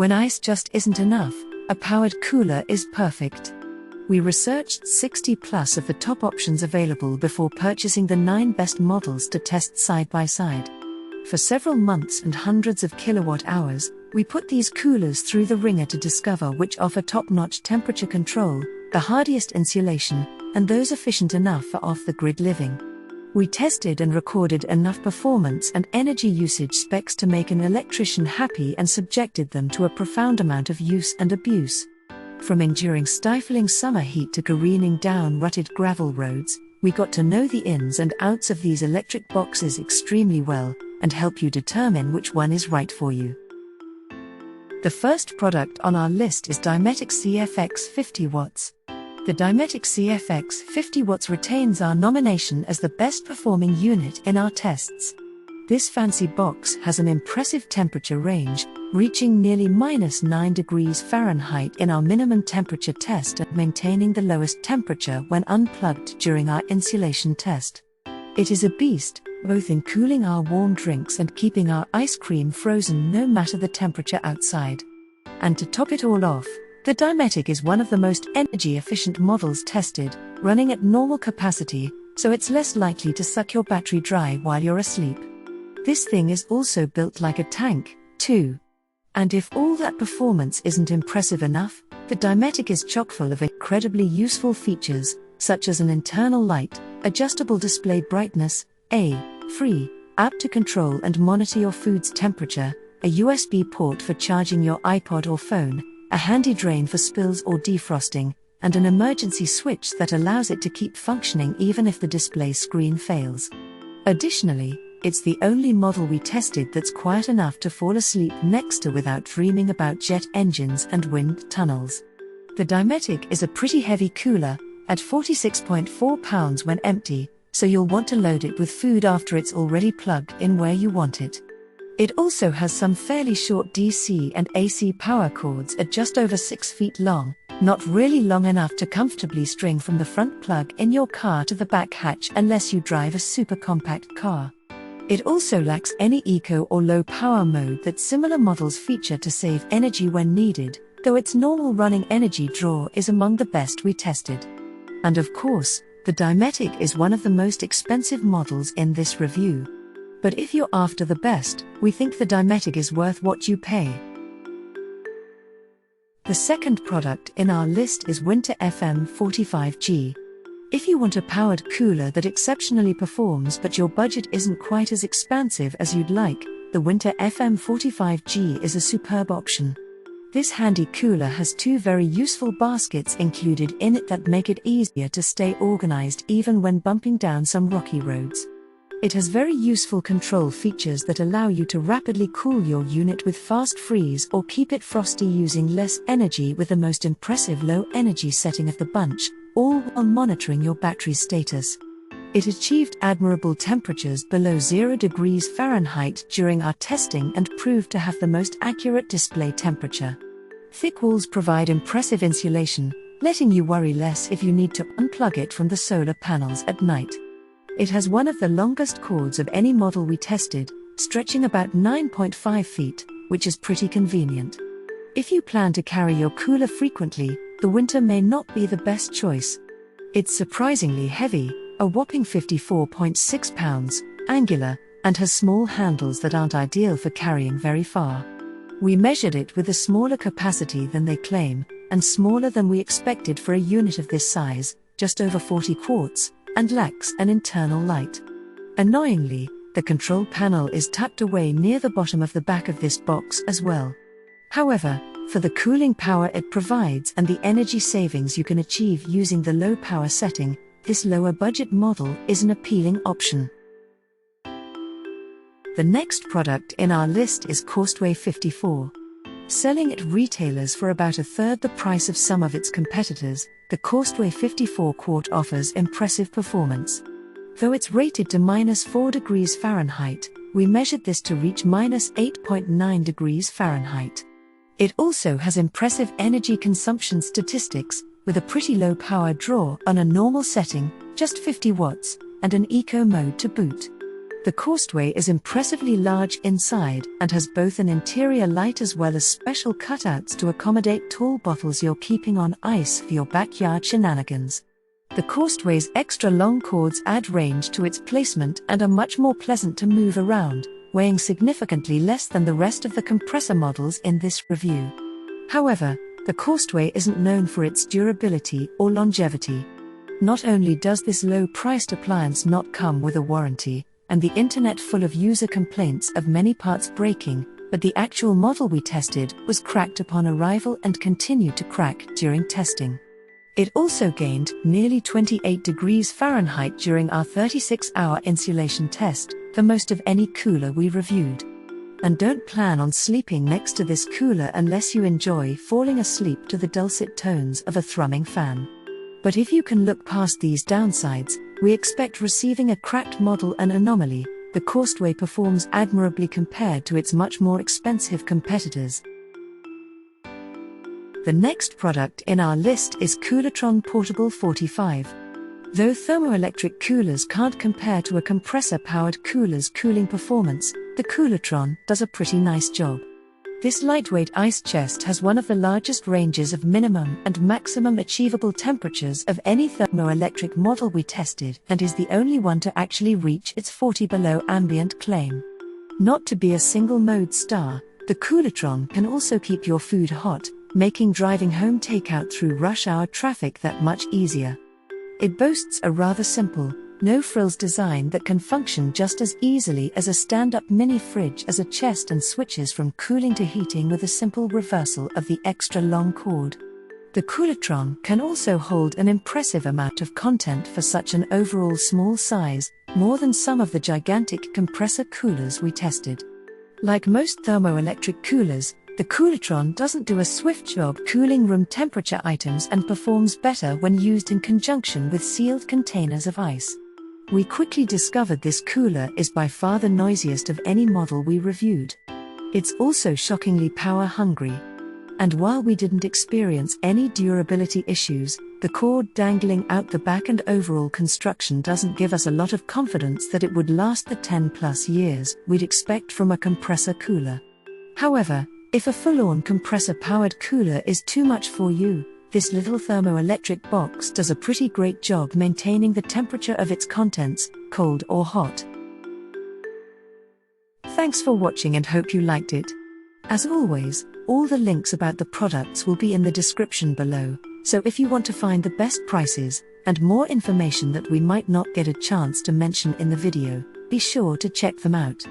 When ice just isn't enough, a powered cooler is perfect. We researched 60 plus of the top options available before purchasing the 9 best models to test side by side. For several months and hundreds of kilowatt hours, we put these coolers through the wringer to discover which offer top-notch temperature control, the hardiest insulation, and those efficient enough for off-the-grid living. We tested and recorded enough performance and energy usage specs to make an electrician happy and subjected them to a profound amount of use and abuse. From enduring stifling summer heat to careening down rutted gravel roads, we got to know the ins and outs of these electric boxes extremely well, and help you determine which one is right for you. The first product on our list is Dometic CFX 50 watts. The Dometic CFX 50 watts retains our nomination as the best performing unit in our tests. This fancy box has an impressive temperature range, reaching nearly -9 degrees Fahrenheit in our minimum temperature test and maintaining the lowest temperature when unplugged during our insulation test. It is a beast, both in cooling our warm drinks and keeping our ice cream frozen no matter the temperature outside. And to top it all off, the Dometic is one of the most energy-efficient models tested, running at normal capacity, so it's less likely to suck your battery dry while you're asleep. This thing is also built like a tank, too. And if all that performance isn't impressive enough, the Dometic is chock full of incredibly useful features, such as an internal light, adjustable display brightness, a free app to control and monitor your food's temperature, a USB port for charging your iPod or phone, a handy drain for spills or defrosting, and an emergency switch that allows it to keep functioning even if the display screen fails. Additionally, it's the only model we tested that's quiet enough to fall asleep next to without dreaming about jet engines and wind tunnels. The Dometic is a pretty heavy cooler, at 46.4 pounds when empty, so you'll want to load it with food after it's already plugged in where you want it. It also has some fairly short DC and AC power cords at just over 6 feet long, not really long enough to comfortably string from the front plug in your car to the back hatch unless you drive a super compact car. It also lacks any eco or low power mode that similar models feature to save energy when needed, though its normal running energy draw is among the best we tested. And of course, the Dometic is one of the most expensive models in this review. But if you're after the best, we think the Dometic is worth what you pay. The second product in our list is Whynter FM45G. If you want a powered cooler that exceptionally performs but your budget isn't quite as expansive as you'd like, the Whynter FM45G is a superb option. This handy cooler has 2 very useful baskets included in it that make it easier to stay organized even when bumping down some rocky roads. It has very useful control features that allow you to rapidly cool your unit with fast freeze or keep it frosty using less energy with the most impressive low energy setting of the bunch, all while monitoring your battery status. It achieved admirable temperatures below 0 degrees Fahrenheit during our testing and proved to have the most accurate display temperature. Thick walls provide impressive insulation, letting you worry less if you need to unplug it from the solar panels at night. It has one of the longest cords of any model we tested, stretching about 9.5 feet, which is pretty convenient. If you plan to carry your cooler frequently, the Whynter may not be the best choice. It's surprisingly heavy, a whopping 54.6 pounds, angular, and has small handles that aren't ideal for carrying very far. We measured it with a smaller capacity than they claim, and smaller than we expected for a unit of this size, just over 40 quarts, and lacks an internal light. Annoyingly, the control panel is tucked away near the bottom of the back of this box as well. However, for the cooling power it provides and the energy savings you can achieve using the low power setting, this lower budget model is an appealing option. The next product in our list is Costway 54. Selling at retailers for about a third the price of some of its competitors, the Costway 54 quart offers impressive performance. Though it's rated to -4 degrees Fahrenheit, we measured this to reach -8.9 degrees Fahrenheit. It also has impressive energy consumption statistics, with a pretty low power draw on a normal setting, just 50 watts, and an eco mode to boot. The Costway is impressively large inside and has both an interior light as well as special cutouts to accommodate tall bottles you're keeping on ice for your backyard shenanigans. The Costway's extra long cords add range to its placement and are much more pleasant to move around, weighing significantly less than the rest of the compressor models in this review. However, the Costway isn't known for its durability or longevity. Not only does this low-priced appliance not come with a warranty, and the internet full of user complaints of many parts breaking, but the actual model we tested was cracked upon arrival and continued to crack during testing. It also gained nearly 28 degrees Fahrenheit during our 36-hour insulation test, the most of any cooler we reviewed. And don't plan on sleeping next to this cooler unless you enjoy falling asleep to the dulcet tones of a thrumming fan. But if you can look past these downsides, we expect receiving a cracked model an anomaly. The Costway performs admirably compared to its much more expensive competitors. The next product in our list is Koolatron Portable 45. Though thermoelectric coolers can't compare to a compressor-powered cooler's cooling performance, the Koolatron does a pretty nice job. This lightweight ice chest has one of the largest ranges of minimum and maximum achievable temperatures of any thermoelectric model we tested and is the only one to actually reach its 40 below ambient claim. Not to be a single-mode star, the Koolatron can also keep your food hot, making driving home takeout through rush hour traffic that much easier. It boasts a rather simple, no-frills design that can function just as easily as a stand-up mini fridge as a chest and switches from cooling to heating with a simple reversal of the extra long cord. The Koolatron can also hold an impressive amount of content for such an overall small size, more than some of the gigantic compressor coolers we tested. Like most thermoelectric coolers, the Koolatron doesn't do a swift job cooling room temperature items and performs better when used in conjunction with sealed containers of ice. We quickly discovered this cooler is by far the noisiest of any model we reviewed. It's also shockingly power-hungry. And while we didn't experience any durability issues, the cord dangling out the back and overall construction doesn't give us a lot of confidence that it would last the 10+ years we'd expect from a compressor cooler. However, if a full-on compressor-powered cooler is too much for you, this little thermoelectric box does a pretty great job maintaining the temperature of its contents, cold or hot. Thanks for watching and hope you liked it. As always, all the links about the products will be in the description below, so if you want to find the best prices, and more information that we might not get a chance to mention in the video, be sure to check them out.